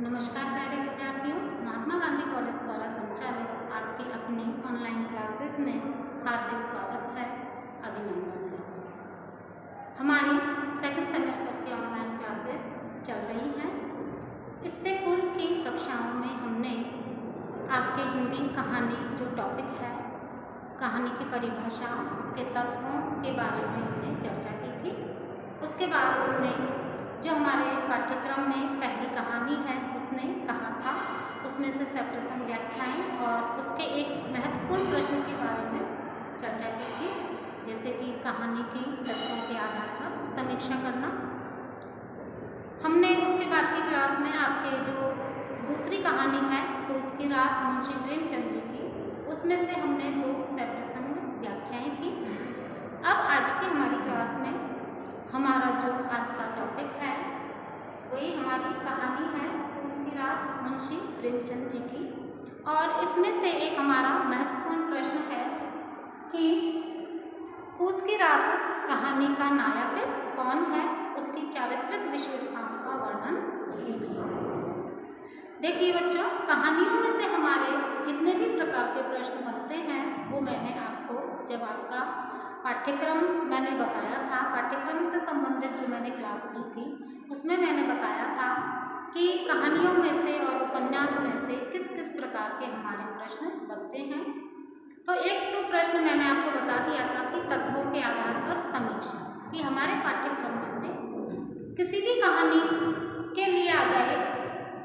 नमस्कार प्यारे विद्यार्थियों, महात्मा गांधी कॉलेज द्वारा संचालित आपकी अपनी ऑनलाइन क्लासेस में हार्दिक स्वागत है, अभिनंदन है। हमारी सेकंड सेमेस्टर की ऑनलाइन क्लासेस चल रही हैं। इससे पूर्व की कक्षाओं में हमने आपके हिंदी कहानी जो टॉपिक है, कहानी की परिभाषा, उसके तत्वों के बारे में हमने चर्चा की थी। उसके बाद हमने जो हमारे पाठ्यक्रम में पहली कहानी है उसने कहा था, उसमें से सप्रसंग व्याख्याएं और उसके एक महत्वपूर्ण प्रश्न के बारे में चर्चा की थी, जैसे कि कहानी की तत्वों के आधार पर समीक्षा करना। हमने उसके बाद की क्लास में आपके जो दूसरी कहानी है पूस की रात मुंशी प्रेमचंद जी की, उसमें से हमने 2 सप्रसंग व्याख्याएं की। अब आज की हमारी क्लास में हमारा जो आज का टॉपिक है वही हमारी कहानी है पूस की रात मुंशी प्रेमचंद जी की, और इसमें से एक हमारा महत्वपूर्ण प्रश्न है कि पूस की रात कहानी का नायक कौन है, उसकी चारित्रिक विशेषताओं का वर्णन कीजिए। देखिए बच्चों, कहानियों में से हमारे जितने भी प्रकार के प्रश्न बनते हैं वो मैंने आपको जब आपका पाठ्यक्रम मैंने बताया था, पाठ्यक्रम से संबंधित जो मैंने क्लास ली थी उसमें मैंने बताया था कि कहानियों में से और उपन्यास में से किस किस प्रकार के हमारे प्रश्न बनते हैं। तो एक तो प्रश्न मैंने आपको बता दिया था कि तत्वों के आधार पर समीक्षा, कि हमारे पाठ्यक्रम में से किसी भी कहानी के लिए आ जाए,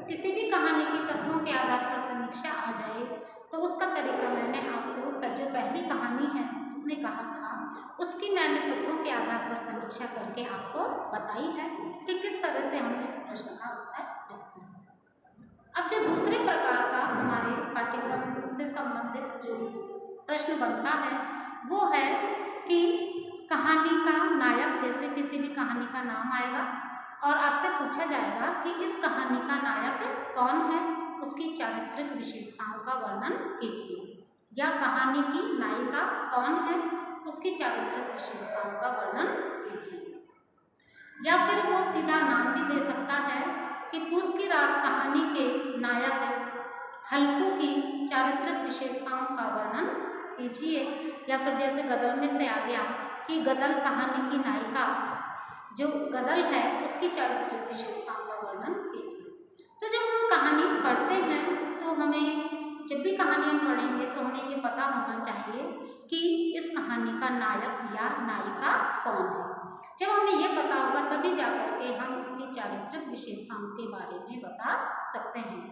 किसी भी कहानी की तत्वों के आधार पर समीक्षा आ जाए तो उसका तरीका मैंने आपको जो पहली कहानी है उसने कहा था, उसकी मैंने तत्वों के आधार पर समीक्षा करके आपको बताई है कि किस तरह से हमें इस प्रश्न का उत्तर लिखना है। अब जो दूसरे प्रकार का हमारे पाठ्यक्रम से संबंधित जो प्रश्न बनता है वो है कि कहानी का नायक, जैसे किसी भी कहानी का नाम आएगा और आपसे पूछा जाएगा कि इस कहानी का नायक कौन है, उसकी चारित्रिक विशेषताओं का वर्णन कीजिए, या कहानी की नायिका कौन है, उसकी चारित्रिक विशेषताओं का वर्णन कीजिए। या फिर वो सीधा नाम भी दे सकता है कि पूस की रात कहानी के नायक हल्कू की चारित्रिक विशेषताओं का वर्णन कीजिए, या फिर जैसे गदल में से आ गया कि गदल कहानी की नायिका जो गदल है उसकी चारित्रिक विशेषताओं का वर्णन कीजिए। तो जब हम कहानी पढ़ते हैं तो हमें, जब भी कहानी हम पढ़ेंगे तो हमें ये पता होना चाहिए कि इस कहानी का नायक या नायिका कौन है। जब हमें ये पता होगा तभी जाकर के हम उसकी चारित्रिक विशेषताओं के बारे में बता सकते हैं।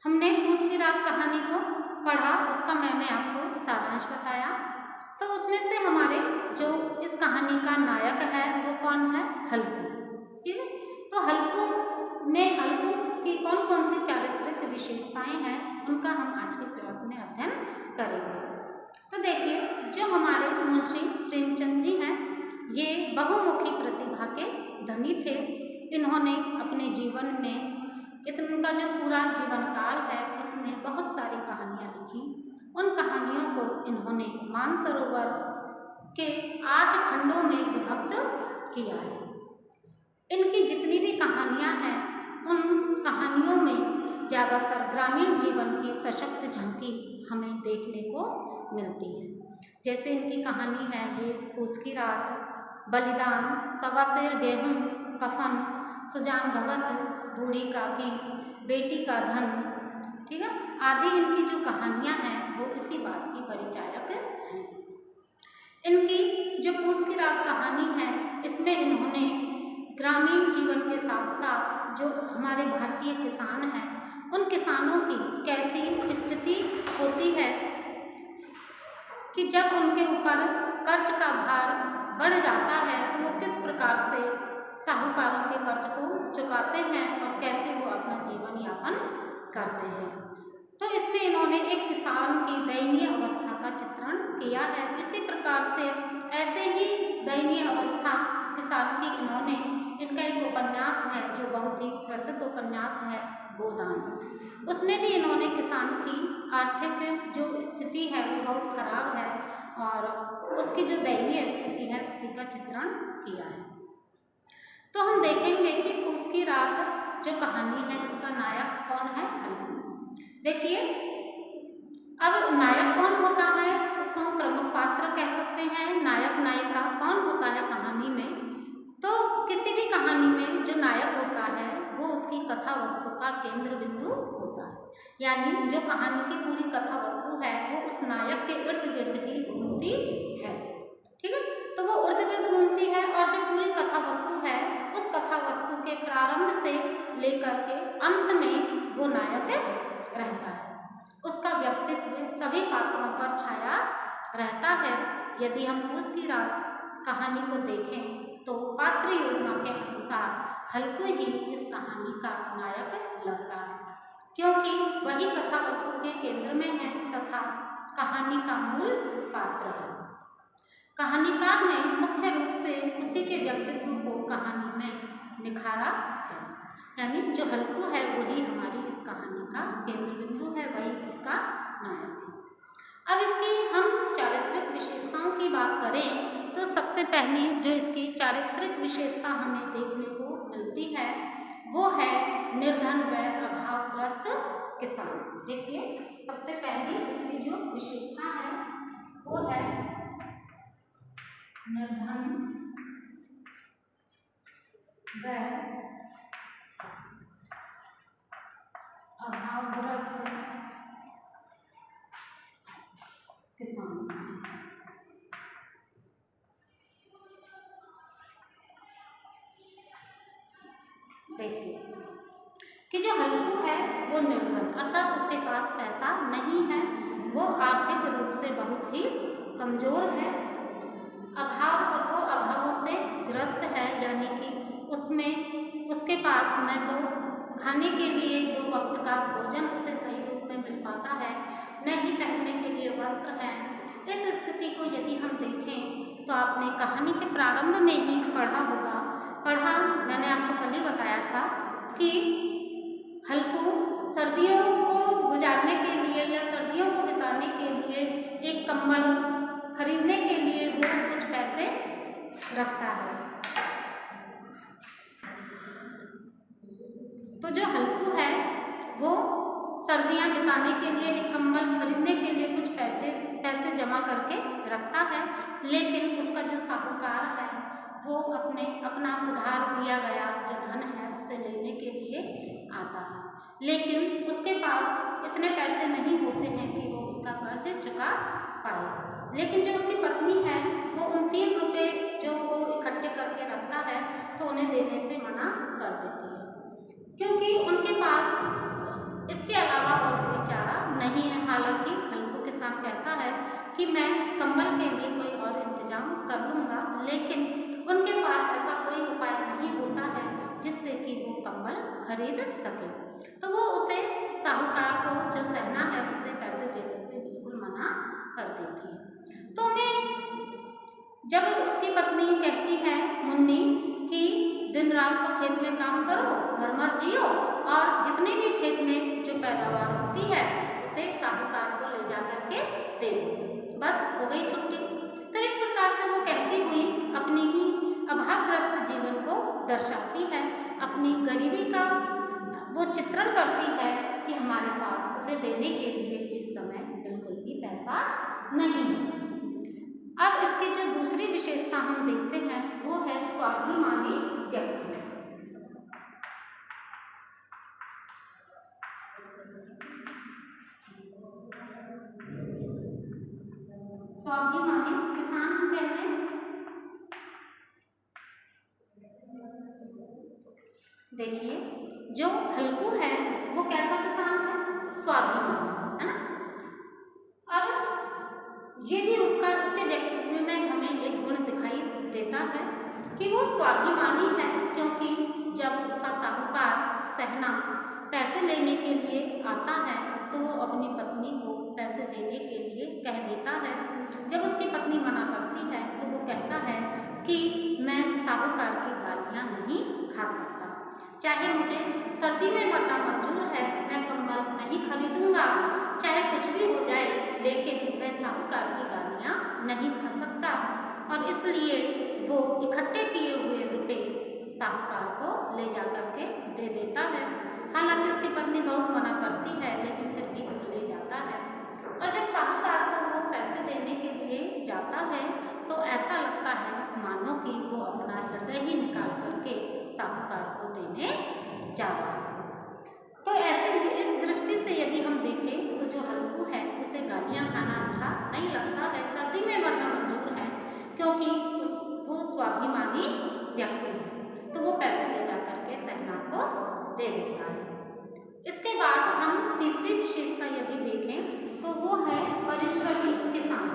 हमने पूस की रात कहानी को पढ़ा, उसका मैंने आपको सारांश बताया। तो उसमें से हमारे जो इस कहानी का नायक है वो कौन है, हल्कू। ठीक है, तो हल्कू में हल्कू की कौन कौन सी चारित्रिक विशेषताएं हैं उनका हम आज की क्लास में अध्ययन करेंगे। तो देखिए, जो हमारे मुंशी प्रेमचंद जी हैं ये बहुमुखी प्रतिभा के धनी थे। इन्होंने अपने जीवन में, इनका जो पूरा जीवन काल है इसमें बहुत सारी कहानियाँ लिखी। उन कहानियों को इन्होंने मानसरोवर के 8 खंडों में विभक्त किया है। इनकी जितनी भी कहानियाँ हैं उन कहानियों में ज़्यादातर ग्रामीण जीवन की सशक्त झांकी हमें देखने को मिलती है। जैसे इनकी कहानी है ये पूस की रात, बलिदान, सवा सेर गेहूँ, कफन, सुजान भगत, बूढ़ी काकी, बेटी का धन, ठीक है, आदि इनकी जो कहानियाँ हैं वो इसी बात की परिचायक हैं। इनकी जो पूस की रात कहानी है इसमें इन्होंने ग्रामीण जीवन के साथ साथ जो हमारे भारतीय किसान हैं उन किसानों की कैसी स्थिति होती है कि जब उनके ऊपर कर्ज का भार बढ़ जाता है तो वो किस प्रकार से साहूकारों के कर्ज को चुकाते हैं और कैसे वो अपना जीवन यापन करते हैं। तो इसमें इन्होंने एक किसान की दयनीय अवस्था का चित्रण किया है। इसी प्रकार से ऐसे ही दयनीय अवस्था किसान की इन्होंने, इनका एक उपन्यास है जो बहुत ही प्रसिद्ध उपन्यास है गोदान, उसमें भी इन्होंने किसान की आर्थिक जो स्थिति है वो बहुत खराब है और उसकी जो दयनीय स्थिति है उसी का चित्रण किया है। तो हम देखेंगे कि पूस की रात जो कहानी है इसका नायक कौन है? हल्कू। देखिए, अब नायक कौन होता है? उसको हम प्रमुख पात्र कह सकते हैं। नायक नायिका कौन होता है कहानी में? तो किसी भी कहानी में जो नायक होता है वो उसकी कथा वस्तु का केंद्र बिंदु होता है, यानी जो कहानी की पूरी कथा वस्तु है वो उस नायक के इर्द गिर्द ही घूमती है। ठीक है, तो वो इर्द गिर्द घूमती है और जो पूरी कथा वस्तु है उस कथा वस्तु के प्रारंभ से लेकर के अंत में वो नायक रहता है। उसका व्यक्तित्व सभी पात्रों पर छाया रहता है। यदि हम पूस की रात कहानी को देखें तो पात्र योजना के अनुसार हल्कू ही इस कहानी का नायक लगता है, क्योंकि वही कथा वस्तु के केंद्र में है तथा कहानी का मूल पात्र है। कहानीकार ने मुख्य रूप से उसी के व्यक्तित्व को कहानी में निखारा है, यानी जो हल्कू है वही हमारी इस कहानी का केंद्र बिंदु है, वही इसका नायक है। अब इसकी हम चारित्रिक विशेषताओं की बात करें तो सबसे पहली जो इसकी चारित्रिक विशेषता हमें देखने को मिलती है वो है निर्धन व अभावग्रस्त किसान। देखिए, सबसे पहली इनकी जो विशेषता है वो है निर्धन व अभावग्रस्त किसान। देखिए कि जो हल्कू है वो निर्धन अर्थात उसके पास पैसा नहीं है, वो आर्थिक रूप से बहुत ही कमजोर है। अभाव और वो अभावों से ग्रस्त है, यानी कि उसमें उसके पास न तो खाने के लिए 2 वक्त का भोजन उसे सही रूप में मिल पाता है, न ही पहनने के लिए वस्त्र हैं। इस स्थिति को यदि हम देखें तो आपने कहानी के प्रारंभ में ही पढ़ा मैंने आपको कल ही बताया था कि हल्कू सर्दियों को गुजारने के लिए या सर्दियों को बिताने के लिए एक कंबल खरीदने के लिए वो कुछ पैसे रखता है। तो जो हल्कू है वो सर्दियां बिताने के लिए एक कंबल खरीदने के लिए कुछ पैसे जमा करके रखता है, लेकिन उसका जो साहूकार है वो अपना उधार दिया गया जो धन है उसे लेने के लिए आता है, लेकिन उसके पास इतने पैसे नहीं होते हैं कि वो उसका कर्ज चुका पाए। लेकिन जो उसकी पत्नी है वो उन 3 रुपये जो वो इकट्ठे करके रखता है तो उन्हें देने से मना कर देती है, क्योंकि उनके पास इसके अलावा और कोई चारा नहीं है। हालांकि हल्कू किसान कहता है कि मैं कंबल के लिए कोई और इंतजाम कर लूँगा, लेकिन उनके पास ऐसा कोई उपाय नहीं होता है जिससे कि वो कंबल खरीद सके। तो वो उसे साहूकार को जो सहना है उसे पैसे देने से बिल्कुल मना कर देती है। तो मैं जब उसकी पत्नी कहती है मुन्नी कि दिन रात तो खेत में काम करो, मर जियो और जितने भी खेत में जो पैदावार होती है उसे साहूकार को ले जा करके दे दो, बस हो गई छुट्टी। तो इस प्रकार से वो कहती हुई अपनी ही अभावग्रस्त जीवन को दर्शाती है, अपनी गरीबी का वो चित्रण करती है कि हमारे पास उसे देने के लिए इस समय बिल्कुल भी पैसा नहीं है। अब इसकी जो दूसरी विशेषता हम देखते हैं वो है स्वाभिमानी व्यक्ति। स्वाभिमानी किसान कहते हैं। देखिए, जो हल्कू है वो कैसा किसान है? स्वाभिमानी, है ना। अब ये भी उसके व्यक्तित्व में हमें एक गुण दिखाई देता है कि वो स्वाभिमानी है, क्योंकि जब उसका साहूकार सहना पैसे लेने के लिए आता है तो वो अपनी पत्नी को पैसे देने के लिए कह देता है। जब उसकी पत्नी मना करती है तो वो कहता है कि मैं साहूकार की गालियाँ नहीं खा सकता, चाहे मुझे सर्दी में मरना मंजूर है, मैं कंबल नहीं खरीदूंगा, चाहे कुछ भी हो जाए, लेकिन मैं साहूकार की गालियाँ नहीं खा सकता। और इसलिए वो इकट्ठे किए हुए रुपए साहूकार को ले जा करके दे देता है। हालांकि उसकी पत्नी बहुत मना करती है, लेकिन फिर भी वो ले जाता है। और जब साहूकार को वो पैसे देने के लिए जाता है तो ऐसा लगता है मानो कि वो अपना हृदय ही निकाल करके साहूकार को देने जा रहा है। तो ऐसे इस दृष्टि से यदि हम देखें तो जो हल्कू है उसे गालियाँ खाना अच्छा नहीं लगता है, सर्दी में मरना मंजूर है, क्योंकि वो स्वाभिमानी व्यक्ति है। तो वो पैसे ले जा करके शहनाज को दे देता है। इसके बाद हम तीसरी विशेषता यदि देखें तो वो है परिश्रमी किसान।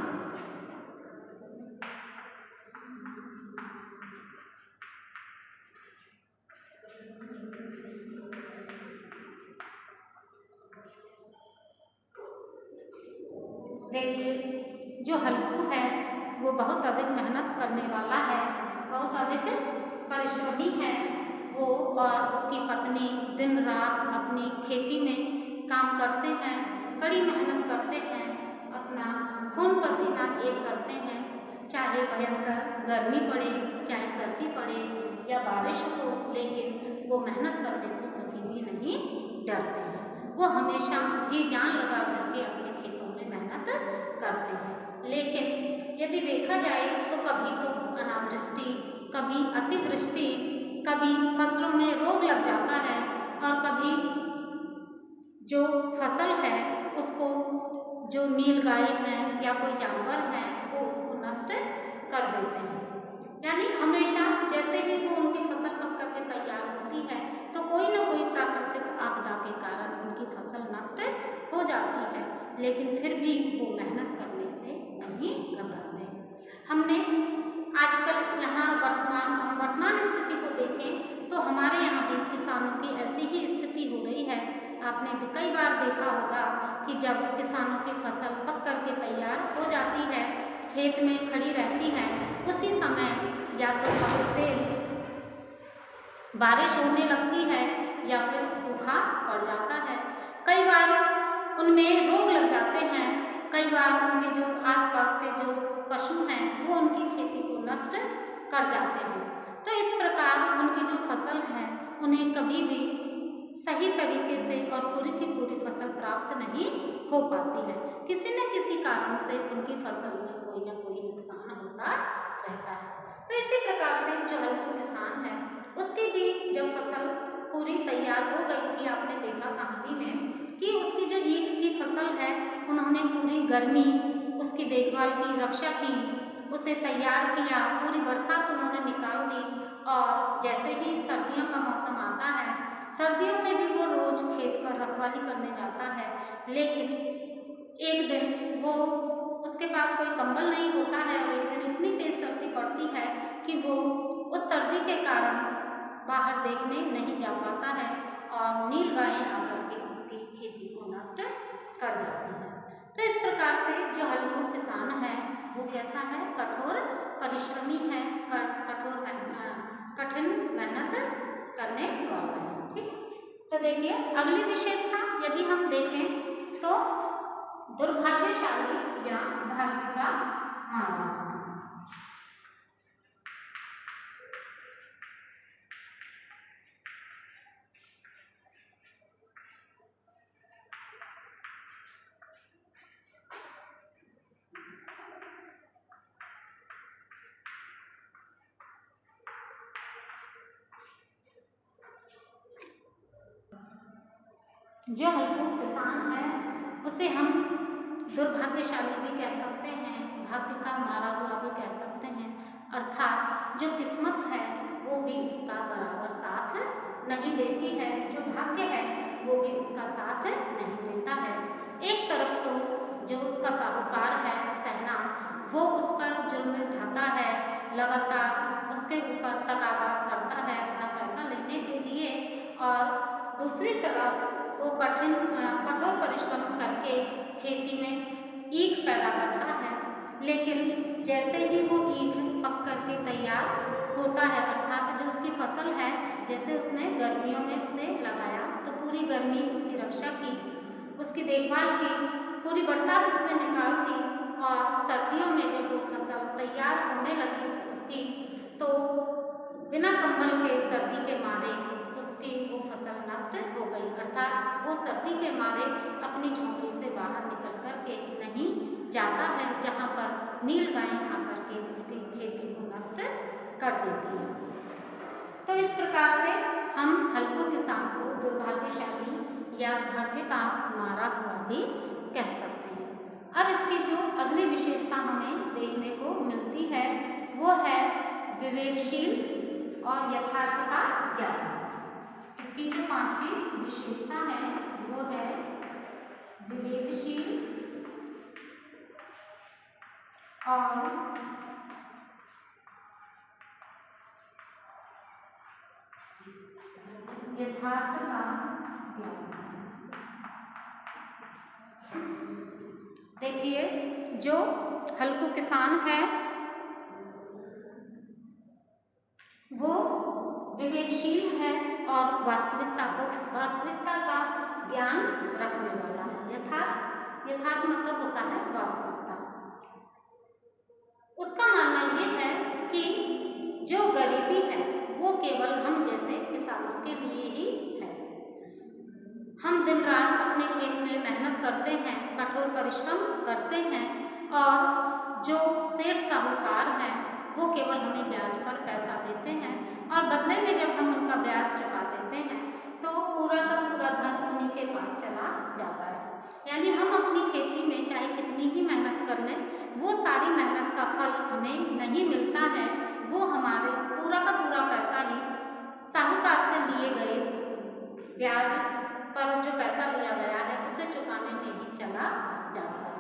देखिए, जो हल्कू है वो बहुत अधिक मेहनत करने वाला है, बहुत अधिक परिश्रमी है वो, और उसकी पत्नी दिन रात अपनी खेती में काम करते हैं, कड़ी मेहनत करते हैं, अपना खून पसीना एक करते हैं, चाहे भयंकर गर्मी पड़े, चाहे सर्दी पड़े या बारिश हो, लेकिन वो मेहनत करने से कभी भी नहीं डरते हैं। वो हमेशा जी जान लगा करके अपने खेतों में मेहनत करते हैं। लेकिन यदि देखा जाए तो कभी तो अनावृष्टि, कभी अतिवृष्टि, कभी फसलों में रोग लग जाता है, और कभी जो फसल है उसको जो नीलगाय है या कोई जानवर है वो उसको नष्ट कर देते हैं। यानी हमेशा जैसे ही वो उनकी फसल पक करके तैयार होती है तो कोई ना कोई प्राकृतिक आपदा के कारण उनकी फसल नष्ट हो जाती है, लेकिन फिर भी वो मेहनत करने से नहीं घबराते। हमने आजकल यहाँ वर्तमान स्थिति को देखें तो हमारे यहाँ भी किसानों की ऐसी ही स्थिति हो रही है। आपने कई बार देखा होगा कि जब किसानों की फसल पक करके तैयार हो जाती है, खेत में खड़ी रहती है, उसी समय या तो बहुत तेज बारिश होने लगती है या फिर सूखा पड़ जाता है। कई बार उनमें रोग लग जाते हैं, कई बार उनके जो आसपास के जो पशु हैं वो उनकी खेती को नष्ट कर जाते हैं। तो इस प्रकार उनकी जो फसल है उन्हें कभी भी सही तरीके से और पूरी की पूरी फसल प्राप्त नहीं हो पाती है। किसी न किसी कारण से उनकी फसल में कोई ना कोई नुकसान होता रहता है। तो इसी प्रकार से जो हल्कू किसान है उसकी भी जब फसल पूरी तैयार हो गई थी, आपने देखा कहानी में कि उसकी जो ईख की फसल है उन्होंने पूरी गर्मी उसकी देखभाल की, रक्षा की, उसे तैयार किया, पूरी बरसात उन्होंने निकाल दी, और जैसे ही सर्दियों का मौसम आता है, सर्दियों में भी वो रोज खेत पर रखवाली करने जाता है, लेकिन एक दिन वो उसके पास कोई कंबल नहीं होता है और एक दिन इतनी तेज सर्दी पड़ती है कि वो उस सर्दी के कारण बाहर देखने नहीं जा पाता है और नीलगायें आकर के उसकी खेती को नष्ट कर जाती हैं। तो इस प्रकार से जो हल्कू किसान है वो कैसा है, कठोर परिश्रमी है, कठिन मेहनत करने वाला है। ठीक, तो देखिए अगली विशेषता यदि हम देखें तो दुर्भाग्यशाली या भाग्य का मारा। जो हल्कू किसान है उसे हम दुर्भाग्यशाली भी कह सकते हैं, भाग्य का मारा हुआ भी कह सकते हैं, अर्थात जो किस्मत है वो भी उसका बराबर साथ नहीं देती है, जो भाग्य है वो भी उसका साथ नहीं देता है। एक तरफ तो जो उसका साहूकार है शहनाज, वो उस पर जुल्म ढाता है, लगातार उसके ऊपर तकादा करता है अपना पैसा लेने के लिए, और दूसरी तरफ वो कठोर परिश्रम करके खेती में ईख पैदा करता है। लेकिन जैसे ही वो ईख पक करके तैयार होता है, अर्थात जो उसकी फसल है, जैसे उसने गर्मियों में उसे लगाया तो पूरी गर्मी उसकी रक्षा की, उसकी देखभाल की, पूरी बरसात उसने निकाल दी, और सर्दियों में जब वो फसल तैयार होने लगी उसकी, तो बिना कंबल के सर्दी के मारे उसकी वो फसल नष्ट हो गई, अर्थात वो सर्दी के मारे अपनी झोंपड़ी से बाहर निकल कर के नहीं जाता है, जहाँ पर नील गायें आकर के उसकी खेती को नष्ट कर देती है। तो इस प्रकार से हम हल्कू किसान को दुर्भाग्यशाली या भाग्य का मारा हुआ भी कह सकते हैं। अब इसकी जो अगली विशेषता हमें देखने को मिलती है वो है विवेकशील और यथार्थ का ज्ञाता। इसकी जो पांचवी विशेषता है वो है विवेकशील और यथार्थ का ज्ञाता। देखिए, जो हल्कू किसान है वो विवेकशील है और वास्तविकता का ज्ञान रखने वाला है। यथार्थ मतलब होता है वास्तविकता। उसका मानना ये है कि जो गरीबी है वो केवल हम जैसे किसानों के लिए ही है। हम दिन रात अपने खेत में मेहनत करते हैं, कठोर परिश्रम करते हैं और जो सेठ साहूकार हैं वो केवल हमें ब्याज पर पैसा देते हैं और बदले में जब हम उनका ब्याज चुका देते हैं तो पूरा का पूरा धन उन्हीं के पास चला जाता है। यानी हम अपनी खेती में चाहे कितनी ही मेहनत कर लें, वो सारी मेहनत का फल हमें नहीं मिलता है। वो हमारे पूरा का पूरा पैसा ही साहूकार से लिए गए ब्याज पर जो पैसा लिया गया है उसे चुकाने में ही चला जाता है।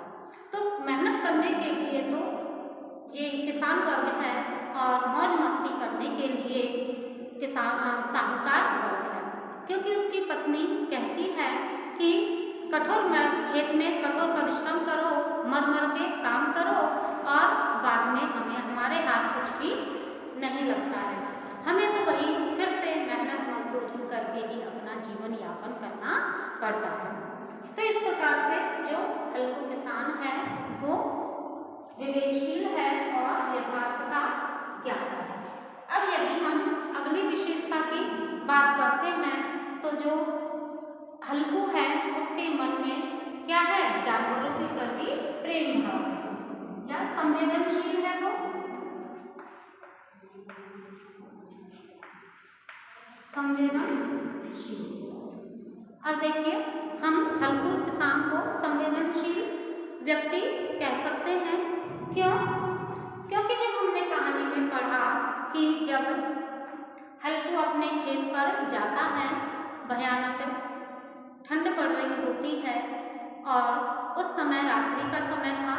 तो मेहनत करने के लिए तो ये किसान वर्ग है और मौज मस्ती करने के लिए किसान साहूकार वर्ग है, क्योंकि उसकी पत्नी कहती है कि खेत में कठोर परिश्रम करो, मर मर के काम करो और बाद में हमारे हाथ कुछ भी नहीं लगता है। हमें तो वही फिर से मेहनत मजदूरी करके ही अपना जीवन यापन करना पड़ता है। तो इस प्रकार से जो हल्कू किसान है वो विवेकशील है और यथार्थ का ज्ञाता है। अब यदि हम अगली विशेषता की बात करते हैं तो जो हल्कू है उसके मन में क्या है, जानवरों के प्रति प्रेम भाव या संवेदनशील है वो। संवेदनशील। अब देखिए, हम हल्कू किसान को संवेदनशील व्यक्ति कह सकते हैं। क्यों? क्योंकि जब हमने कहानी में पढ़ा कि जब हल्कू अपने खेत पर जाता है, भयानक ठंड पड़ रही होती है और उस समय रात्रि का समय था।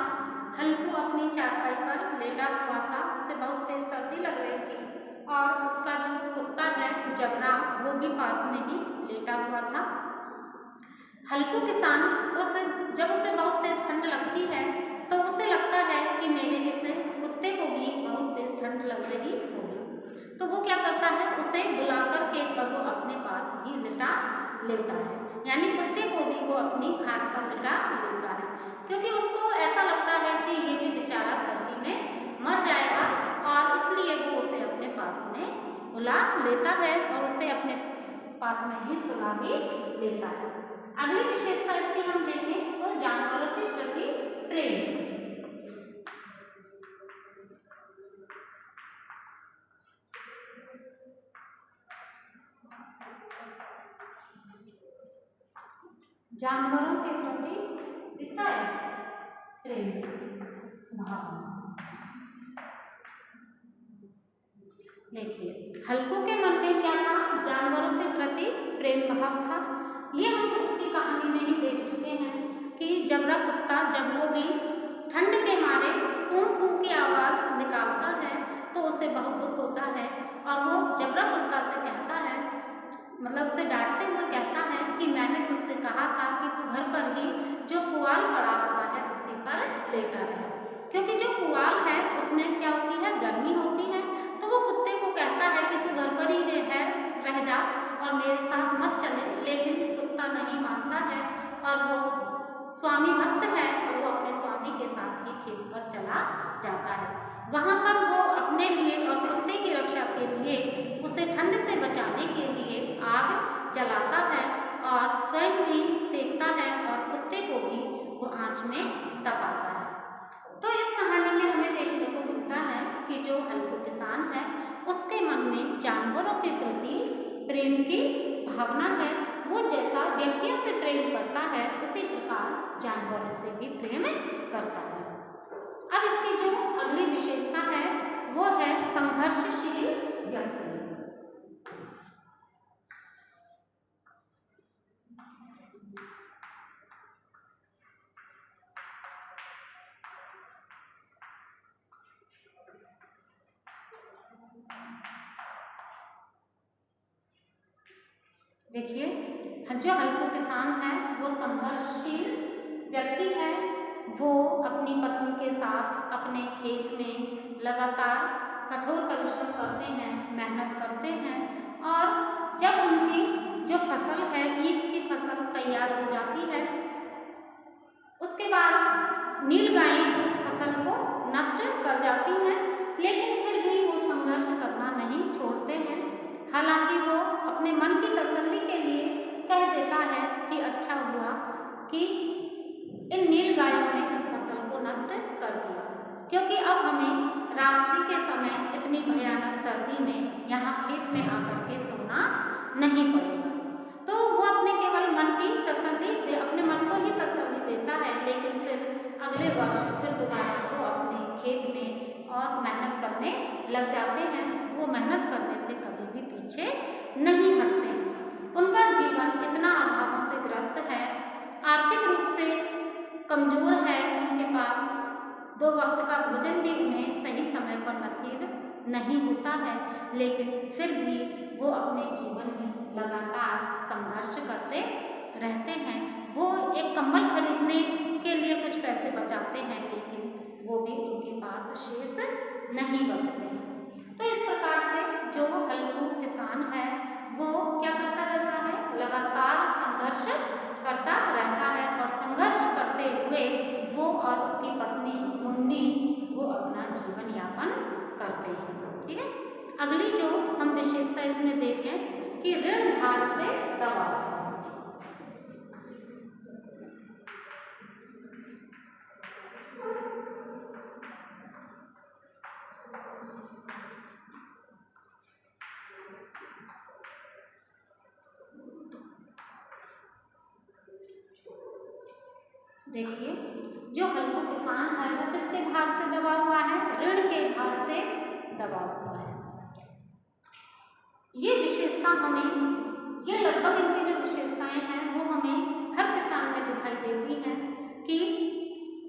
हल्कू अपनी चारपाई पर लेटा हुआ था, उसे बहुत तेज सर्दी लग रही थी और उसका जो कुत्ता है जबरा वो भी पास में ही लेटा हुआ था। हल्कू किसान जब उसे बहुत तेज ठंड लगती है तो उसे लगता है कि मेरे इस कुत्ते को भी बहुत तेज ठंड लग रही होगी, तो वो क्या करता है, उसे बुला करके और वो अपने पास ही लिटा लेता है। यानी कुत्ते को भी वो अपनी खाट पर लिटा लेता है, क्योंकि उसको ऐसा लगता है कि ये भी बेचारा सर्दी में मर जाएगा और इसलिए वो उसे अपने पास में बुला लेता है और उसे अपने पास में ही सुला भी लेता है। अगली विशेषता इसकी हम देखें तो जानवरों के प्रति प्रेम। जानवरों के प्रति कितना है प्रेम भाव। देखिए, हल्कू के मन में क्या था, जानवरों के प्रति प्रेम भाव था। ये हम उसकी कहानी में ही देख चुके हैं कि जबरा कुत्ता जब वो भी ठंड के मारे कूं कूं की आवाज़ निकालता है तो उसे बहुत दुख होता है और वो जबरा कुत्ता से कहता है, मतलब उसे डांटते हुए कहता है कि मैंने तुझसे कहा था कि तू घर पर ही जो पुआल पड़ा हुआ है उसी पर लेटा रहे, क्योंकि जो पुआल है उसमें क्या होती है, गर्मी होती है। तो वो कुत्ते को कहता है कि तू घर पर ही रह जा और मेरे साथ मत चले, लेकिन कुत्ता नहीं मानता है और वो स्वामी भक्त है और वो अपने स्वामी के साथ ही खेत पर चला जाता है। वहाँ पर वो अपने लिए और कुत्ते की रक्षा के लिए, उसे ठंड से बचाने के लिए आग जलाता है और स्वयं भी सेकता है और कुत्ते को भी वो आँच में तपाता है। तो इस कहानी में हमें देखने को मिलता है कि जो हल्कू किसान है उसके मन में जानवरों के प्रति प्रेम की भावना है। वो जैसा व्यक्तियों से प्रेम करता है उसी प्रकार जानवरों से भी प्रेम करता है। अब इसकी जो अगली विशेषता है वो है संघर्षशील व्यक्ति। देखिए, जो हल्कू किसान है वो संघर्षशील व्यक्ति है। वो अपनी पत्नी के साथ अपने खेत में लगातार कठोर परिश्रम करते हैं, मेहनत करते हैं और जब उनकी जो फसल है, ईख की फसल तैयार हो जाती है, उसके बाद नीलगायें उस फसल को नष्ट कर जाती हैं, लेकिन फिर भी वो संघर्ष करना नहीं छोड़ते हैं। हालांकि वो अपने मन की तसल्ली के लिए कह देता है कि अच्छा हुआ कि इन नीलगायों ने इस फसल को नष्ट कर दिया, क्योंकि अब हमें रात्रि के समय इतनी भयानक सर्दी में यहाँ खेत में आकर के सोना नहीं पड़ेगा। तो वो अपने केवल मन की तसल्ली अपने मन को ही तसल्ली देता है, लेकिन फिर अगले वर्ष फिर दोबारा वो अपने खेत में और मेहनत करने लग जाते हैं। वो मेहनत करने से कभी भी पीछे नहीं हटते हैं। उनका जीवन इतना अभावों से ग्रस्त है, आर्थिक रूप से कमजोर है, उनके पास 2 वक्त का भोजन भी उन्हें सही समय पर नसीब नहीं होता है, लेकिन फिर भी वो अपने जीवन में लगातार संघर्ष करते रहते हैं। वो एक कंबल खरीदने के लिए कुछ पैसे बचाते हैं, लेकिन वो भी उनके पास शेष नहीं बचते हैं। तो इस प्रकार से जो हल्कू किसान है वो क्या करता रहता है, लगातार संघर्ष करता रहता है और संघर्ष करते हुए वो और उसकी पत्नी मुन्नी वो अपना जीवन यापन करते हैं। ठीक है, अगली जो हम विशेषता इसमें देखें कि ऋण भार से दबाव। देखिए, जो हल्कू किसान है वो किसके भार से दबा हुआ है, ऋण के भार से दबा हुआ है। ये विशेषता हमें, ये लगभग इनकी जो विशेषताएं हैं वो हमें हर किसान में दिखाई देती हैं कि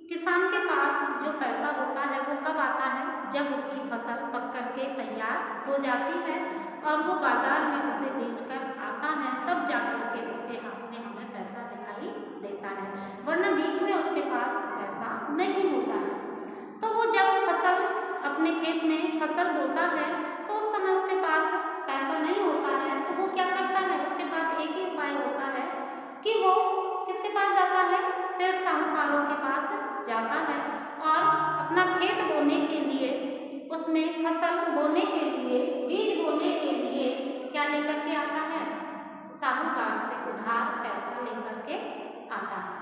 किसान के पास जो पैसा होता है वो कब आता है, जब उसकी फसल पक करके तैयार हो जाती है और वो बाजार में उसे बेचकर आता है, तब जाकर के उसके हाथ में हमें पैसा दिखाई देता है, वरना बीच में उसके पास पैसा नहीं होता है। तो वो जब फसल अपने खेत में फसल बोता है तो उस समय उसके पास पैसा नहीं होता है, तो वो क्या करता है, उसके पास एक ही उपाय होता है कि वो किसके पास जाता है, सेठ साहूकारों के पास जाता है और अपना खेत बोने के लिए, उसमें फसल बोने के लिए, बीज बोने के लिए क्या लेकर के आता है, साहूकार से उधार पैसा लेकर के आता है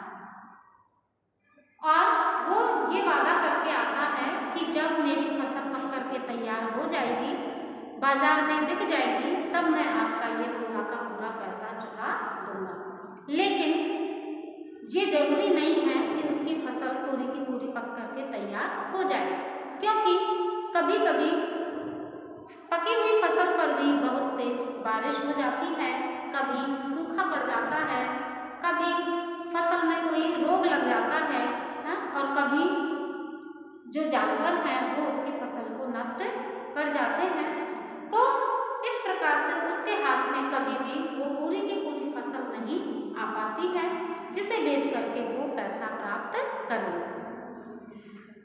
और वो ये वादा करके आता है कि जब मेरी फसल पक करके तैयार हो जाएगी, बाजार में बिक जाएगी, तब मैं आपका ये पूरा का पूरा पैसा चुका दूंगा। लेकिन ये जरूरी नहीं है कि उसकी फसल पूरी की पूरी पक करके तैयार हो जाए, क्योंकि कभी कभी पकी हुई फसल पर भी बहुत तेज बारिश हो जाती है, कभी सूखा पड़ जाता है, कभी फसल में कोई रोग लग जाता है और कभी जो जानवर हैं वो उसकी फसल को नष्ट कर जाते हैं। तो इस प्रकार से उसके हाथ में कभी भी वो पूरी की पूरी फसल नहीं आ पाती है, जिसे बेच करके वो पैसा प्राप्त कर ले।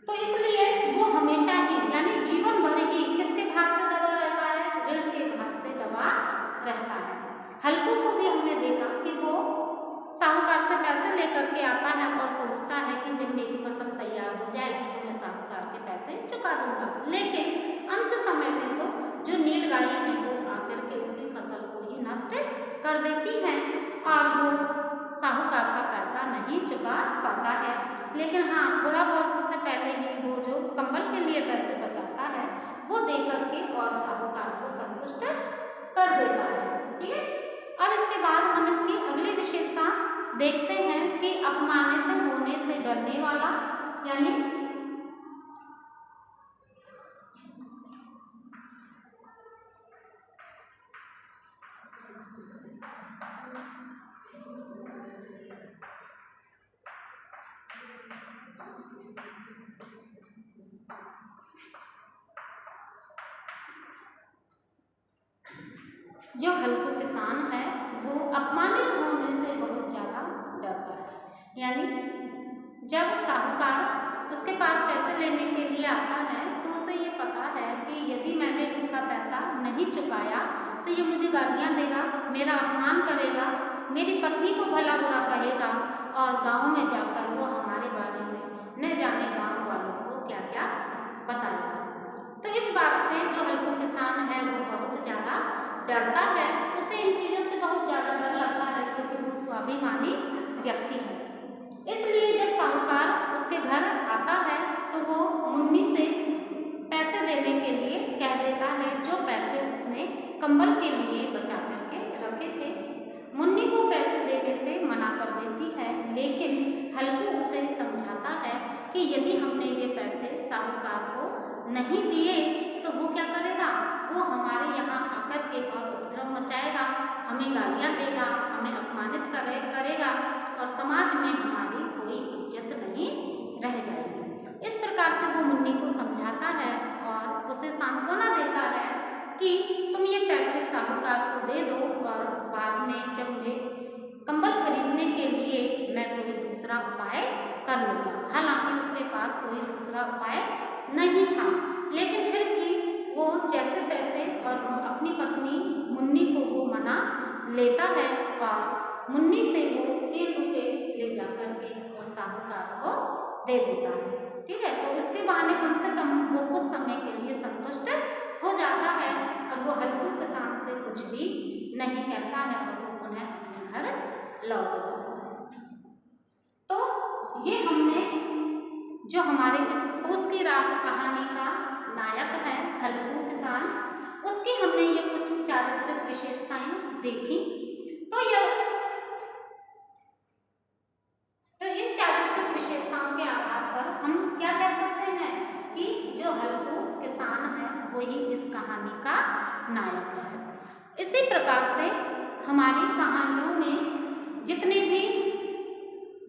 तो इसलिए वो हमेशा ही, यानी जीवन भर ही किसके भार से दबा रहता है, ऋण के भार से दबा रहता है। हल्कू को भी हमने देखा कि वो साहूकार से पैसे लेकर के आता है और सोचता है कि जब मेरी फसल तैयार हो जाएगी तो मैं साहूकार के पैसे चुका दूंगा, लेकिन अंत समय में तो जो नीलगाई है वो आकर के उसकी फसल को ही नष्ट कर देती नहीं चुका पाता है, लेकिन हाँ थोड़ा बहुत उससे पहले ही वो जो कंबल के लिए पैसे बचाता है वो दे करके और साहूकार को संतुष्ट कर देता है। ठीक है, अब इसके बाद हम इसकी अगली विशेषता देखते हैं कि अपमानित होने से डरने वाला, यानी जो हल्कू किसान है वो अपमानित होने से बहुत ज़्यादा डरता है। यानी जब साहूकार उसके पास पैसे लेने के लिए आता है तो उसे ये पता है कि यदि मैंने इसका पैसा नहीं चुकाया तो ये मुझे गालियाँ देगा, मेरा अपमान करेगा, मेरी पत्नी को भला बुरा कहेगा और गांव में जाकर वो हमारे बारे में न जाने गांव वालों को क्या क्या बताएगा। तो इस बात से जो हल्कू किसान है वो बहुत ज़्यादा डरता है, उसे इन चीज़ों से बहुत ज़्यादा डर लगता है क्योंकि वो स्वाभिमानी व्यक्ति है। इसलिए जब साहूकार उसके घर आता है तो वो मुन्नी से पैसे देने के लिए कह देता है, जो पैसे उसने कंबल के लिए बचा करके रखे थे। मुन्नी को पैसे देने से मना कर देती है, लेकिन हल्कू उसे समझाता है कि यदि हमने ये पैसे साहूकार को नहीं दिए तो वो क्या करेगा, वो हमारे यहाँ आकर के और उपद्रव मचाएगा, हमें गालियाँ देगा, हमें अपमानित करेगा और समाज में हमारी कोई इज्जत नहीं रह जाएगी। इस प्रकार से वो मुन्नी को समझाता है और उसे सांत्वना देता है कि तुम ये पैसे साहूकार को दे दो और बाद में जब मैं कंबल खरीदने के लिए मैं कोई दूसरा उपाय कर लूँगा। हालांकि उसके पास कोई दूसरा उपाय नहीं था, लेकिन फिर भी वो जैसे तैसे और अपनी पत्नी मुन्नी को वो मना लेता है और मुन्नी से वो 3 रुपये ले जाकर के और साहूकार को दे देता है। ठीक है, तो इसके बहाने कम से कम वो कुछ समय के लिए संतुष्ट हो जाता है और वो हल्कू किसान से कुछ भी नहीं कहता है और वो पुनः अपने घर लौट जाता है। तो ये हमने जो हमारे इस पूस की रात कहानी का नायक है हल्कू किसान, उसकी हमने ये कुछ चारित्रिक विशेषताएं देखी। तो इन चारित्रिक विशेषताओं के आधार पर हम क्या कह सकते हैं कि जो हल्कू किसान है वही इस कहानी का नायक है। इसी प्रकार से हमारी कहानियों में जितने भी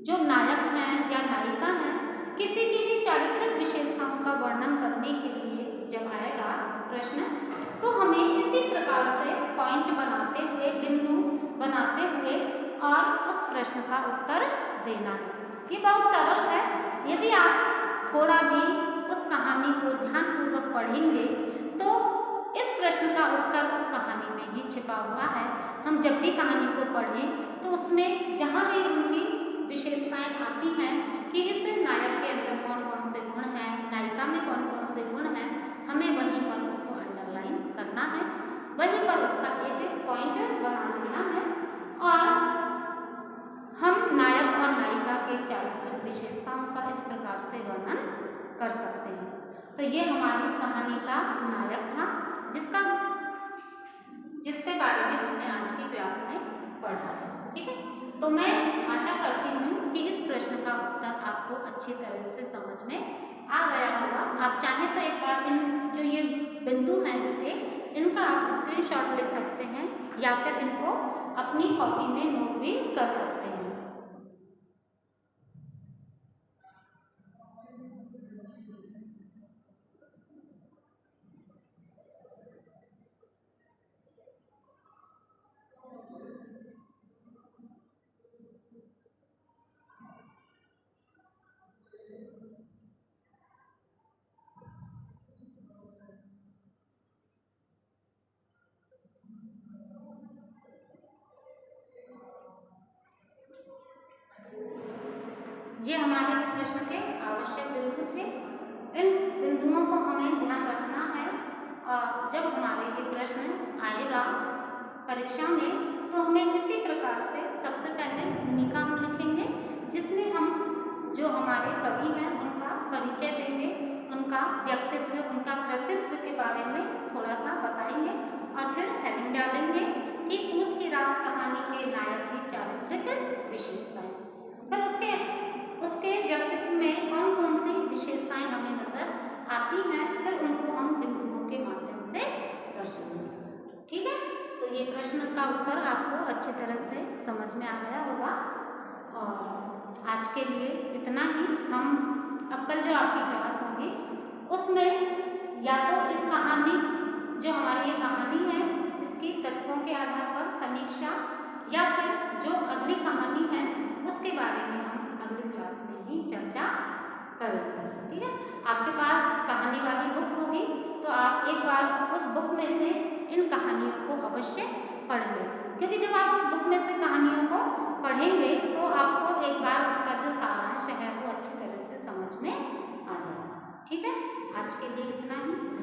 जो नायक हैं या नायिका हैं, किसी की भी चारित्रिक विशेषताओं का वर्णन करने के लिए जब आएगा प्रश्न, तो हमें इसी प्रकार से पॉइंट बनाते हुए, बिंदु बनाते हुए और उस प्रश्न का उत्तर देना है। ये बहुत सरल है। यदि आप थोड़ा भी उस कहानी को ध्यानपूर्वक पढ़ेंगे तो इस प्रश्न का उत्तर उस कहानी में ही छिपा हुआ है। हम जब भी कहानी को पढ़ें तो उसमें जहाँ भी उनकी विशेषताएं आती हैं कि इस नायक के अंदर कौन कौन से गुण हैं, नायिका में कौन कौन से गुण हैं, हमें वहीं पर उसको अंडरलाइन करना है, वहीं पर उसका एक एक पॉइंट बना लेना है और हम नायक और नायिका के चारित्रिक विशेषताओं का इस प्रकार से वर्णन कर सकते हैं। तो ये हमारी कहानी का नायक था जिसके बारे में हमने आज की क्लास में पढ़ा है। ठीक है, तो मैं आशा करती हूँ कि इस प्रश्न का उत्तर आपको अच्छी तरह से समझ में आ गया होगा। आप चाहें तो एक बार इन जो ये बिंदु हैं इसके, इनका आप स्क्रीनशॉट ले सकते हैं या फिर इनको अपनी कॉपी में नोट भी कर सकते हैं। ये हमारे इस प्रश्न के आवश्यक बिंदु थे। इन बिंदुओं को हमें ध्यान रखना है और जब हमारे ये प्रश्न आएगा परीक्षा में तो हमें इसी प्रकार से सबसे पहले भूमिका हम लिखेंगे, जिसमें हमारे कवि हैं उनका परिचय देंगे, उनका व्यक्तित्व, उनका कृतित्व के बारे में थोड़ा सा बताएंगे और फिर हेडिंग डालेंगे कि पूस की रात कहानी के नायक की चारित्रिक विशेषताएं। फिर उसके व्यक्तित्व में कौन कौन सी विशेषताएं हमें नजर आती हैं, फिर उनको हम बिंदुओं के माध्यम से दर्शाएंगे। ठीक है, तो ये प्रश्न का उत्तर आपको अच्छी तरह से समझ में आ गया होगा। और आज के लिए इतना ही। हम अब कल जो आपकी क्लास होगी उसमें या तो इस कहानी, जो हमारी ये कहानी है, इसकी तत्वों के आधार पर समीक्षा, या फिर जो अगली कहानी है उसके बारे में हम अगली क्लास में ही चर्चा करेंगे। ठीक है, आपके पास कहानी वाली बुक होगी तो आप एक बार उस बुक में से इन कहानियों को अवश्य पढ़ लें, क्योंकि जब आप उस बुक में से कहानियों को पढ़ेंगे तो आपको एक बार उसका जो सारांश है वो अच्छी तरह से समझ में आ जाएगा। ठीक है, आज के लिए इतना ही।